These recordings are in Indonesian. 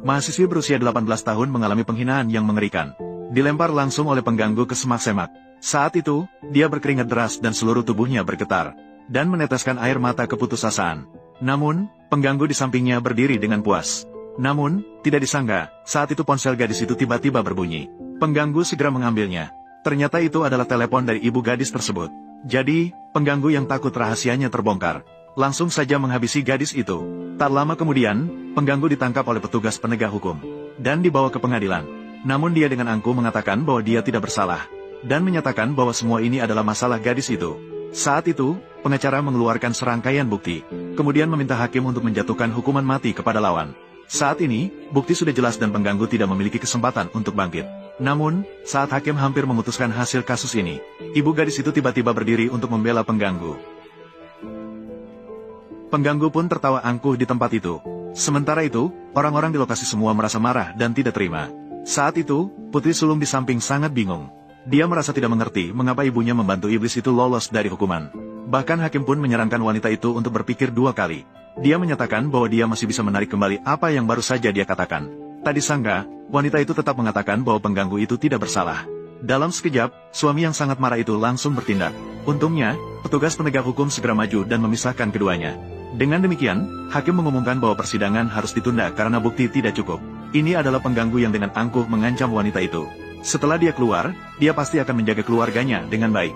mahasiswi berusia 18 tahun mengalami penghinaan yang mengerikan. Dilempar langsung oleh pengganggu ke semak-semak. Saat itu, dia berkeringat deras dan seluruh tubuhnya bergetar, dan meneteskan air mata keputusasaan. Namun, pengganggu di sampingnya berdiri dengan puas. Namun, tidak disangka, saat itu ponsel gadis itu tiba-tiba berbunyi. Pengganggu segera mengambilnya. Ternyata itu adalah telepon dari ibu gadis tersebut. Jadi, pengganggu yang takut rahasianya terbongkar langsung saja menghabisi gadis itu. Tak lama kemudian, pengganggu ditangkap oleh petugas penegak hukum dan dibawa ke pengadilan. Namun dia dengan angkuh mengatakan bahwa dia tidak bersalah dan menyatakan bahwa semua ini adalah masalah gadis itu. Saat itu, pengacara mengeluarkan serangkaian bukti, kemudian meminta hakim untuk menjatuhkan hukuman mati kepada lawan. Saat ini, bukti sudah jelas dan pengganggu tidak memiliki kesempatan untuk bangkit. Namun, saat hakim hampir memutuskan hasil kasus ini, ibu gadis itu tiba-tiba berdiri untuk membela pengganggu. Pengganggu pun tertawa angkuh di tempat itu. Sementara itu, orang-orang di lokasi semua merasa marah dan tidak terima. Saat itu, putri sulung di samping sangat bingung. Dia merasa tidak mengerti mengapa ibunya membantu iblis itu lolos dari hukuman. Bahkan hakim pun menyarankan wanita itu untuk berpikir 2 kali. Dia menyatakan bahwa dia masih bisa menarik kembali apa yang baru saja dia katakan. Tak disangka, wanita itu tetap mengatakan bahwa pengganggu itu tidak bersalah. Dalam sekejap, suami yang sangat marah itu langsung bertindak. Untungnya, petugas penegak hukum segera maju dan memisahkan keduanya. Dengan demikian, hakim mengumumkan bahwa persidangan harus ditunda karena bukti tidak cukup. Ini adalah pengganggu yang dengan angkuh mengancam wanita itu. Setelah dia keluar, dia pasti akan menjaga keluarganya dengan baik.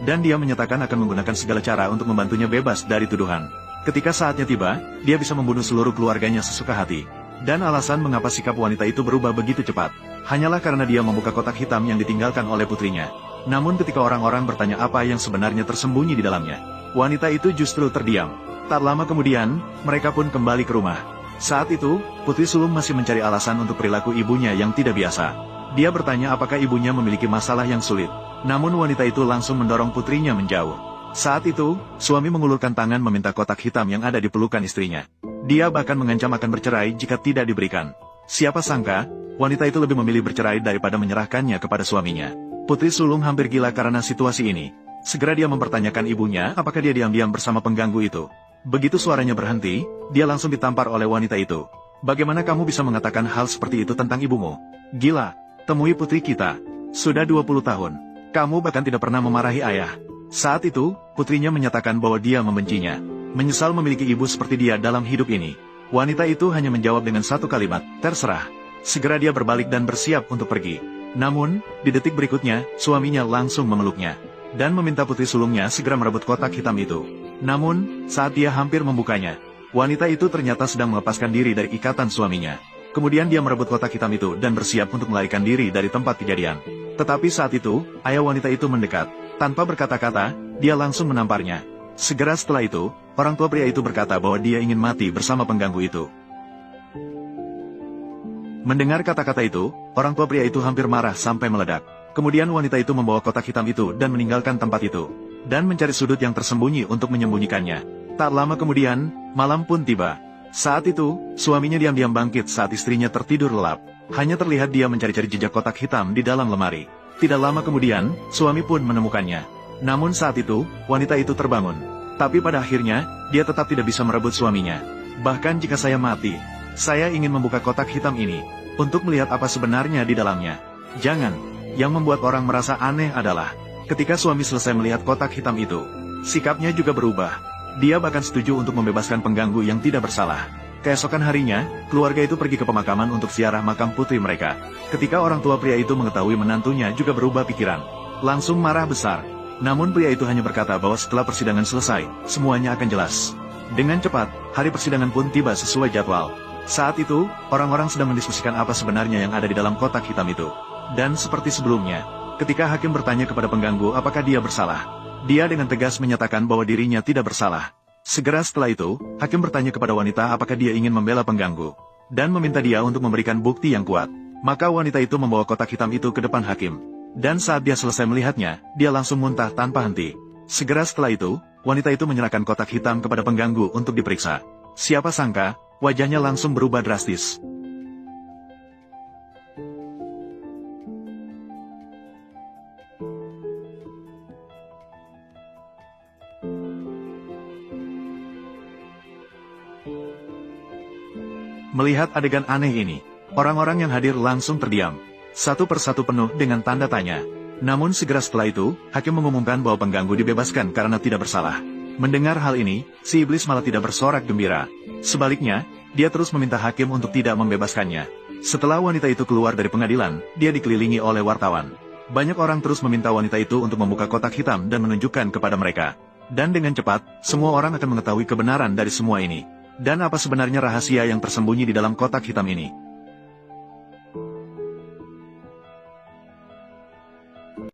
Dan dia menyatakan akan menggunakan segala cara untuk membantunya bebas dari tuduhan. Ketika saatnya tiba, dia bisa membunuh seluruh keluarganya sesuka hati. Dan alasan mengapa sikap wanita itu berubah begitu cepat, hanyalah karena dia membuka kotak hitam yang ditinggalkan oleh putrinya. Namun ketika orang-orang bertanya apa yang sebenarnya tersembunyi di dalamnya, wanita itu justru terdiam. Tak lama kemudian, mereka pun kembali ke rumah. Saat itu, putri sulung masih mencari alasan untuk perilaku ibunya yang tidak biasa. Dia bertanya apakah ibunya memiliki masalah yang sulit. Namun wanita itu langsung mendorong putrinya menjauh. Saat itu, suami mengulurkan tangan meminta kotak hitam yang ada di pelukan istrinya. Dia bahkan mengancam akan bercerai jika tidak diberikan. Siapa sangka, wanita itu lebih memilih bercerai daripada menyerahkannya kepada suaminya. Putri sulung hampir gila karena situasi ini. Segera dia mempertanyakan ibunya apakah dia diam-diam bersama pengganggu itu. Begitu suaranya berhenti, dia langsung ditampar oleh wanita itu. Bagaimana kamu bisa mengatakan hal seperti itu tentang ibumu? Gila, temui putri kita. Sudah 20 tahun. Kamu bahkan tidak pernah memarahi ayah. Saat itu, putrinya menyatakan bahwa dia membencinya. Menyesal memiliki ibu seperti dia dalam hidup ini. Wanita itu hanya menjawab dengan satu kalimat, terserah. Segera dia berbalik dan bersiap untuk pergi. Namun, di detik berikutnya, suaminya langsung memeluknya dan meminta putri sulungnya segera merebut kotak hitam itu. Namun, saat dia hampir membukanya, wanita itu ternyata sedang melepaskan diri dari ikatan suaminya. Kemudian dia merebut kotak hitam itu dan bersiap untuk melarikan diri dari tempat kejadian. Tetapi saat itu, ayah wanita itu mendekat. Tanpa berkata-kata, dia langsung menamparnya. Segera setelah itu, orang tua pria itu berkata bahwa dia ingin mati bersama pengganggu itu. Mendengar kata-kata itu, orang tua pria itu hampir marah sampai meledak. Kemudian wanita itu membawa kotak hitam itu dan meninggalkan tempat itu, dan mencari sudut yang tersembunyi untuk menyembunyikannya. Tak lama kemudian, malam pun tiba. Saat itu, suaminya diam-diam bangkit saat istrinya tertidur lelap. Hanya terlihat dia mencari-cari jejak kotak hitam di dalam lemari. Tidak lama kemudian, suami pun menemukannya. Namun saat itu, wanita itu terbangun. Tapi pada akhirnya, dia tetap tidak bisa merebut suaminya. Bahkan jika saya mati, saya ingin membuka kotak hitam ini, untuk melihat apa sebenarnya di dalamnya. Jangan. Yang membuat orang merasa aneh adalah, ketika suami selesai melihat kotak hitam itu, sikapnya juga berubah. Dia bahkan setuju untuk membebaskan pengganggu yang tidak bersalah. Keesokan harinya, keluarga itu pergi ke pemakaman untuk ziarah makam putri mereka. Ketika orang tua pria itu mengetahui menantunya juga berubah pikiran, langsung marah besar. Namun pria itu hanya berkata bahwa setelah persidangan selesai, semuanya akan jelas. Dengan cepat, hari persidangan pun tiba sesuai jadwal. Saat itu, orang-orang sedang mendiskusikan apa sebenarnya yang ada di dalam kotak hitam itu. Dan seperti sebelumnya, ketika hakim bertanya kepada pengganggu apakah dia bersalah, dia dengan tegas menyatakan bahwa dirinya tidak bersalah. Segera setelah itu, hakim bertanya kepada wanita apakah dia ingin membela pengganggu, dan meminta dia untuk memberikan bukti yang kuat. Maka wanita itu membawa kotak hitam itu ke depan hakim. Dan saat dia selesai melihatnya, dia langsung muntah tanpa henti. Segera setelah itu, wanita itu menyerahkan kotak hitam kepada pengganggu untuk diperiksa. Siapa sangka, wajahnya langsung berubah drastis. Melihat adegan aneh ini, orang-orang yang hadir langsung terdiam. Satu persatu penuh dengan tanda tanya. Namun segera setelah itu, hakim mengumumkan bahwa pengganggu dibebaskan karena tidak bersalah. Mendengar hal ini, si iblis malah tidak bersorak gembira. Sebaliknya, dia terus meminta hakim untuk tidak membebaskannya. Setelah wanita itu keluar dari pengadilan, dia dikelilingi oleh wartawan. Banyak orang terus meminta wanita itu untuk membuka kotak hitam dan menunjukkan kepada mereka. Dan dengan cepat, semua orang akan mengetahui kebenaran dari semua ini. Dan apa sebenarnya rahasia yang tersembunyi di dalam kotak hitam ini.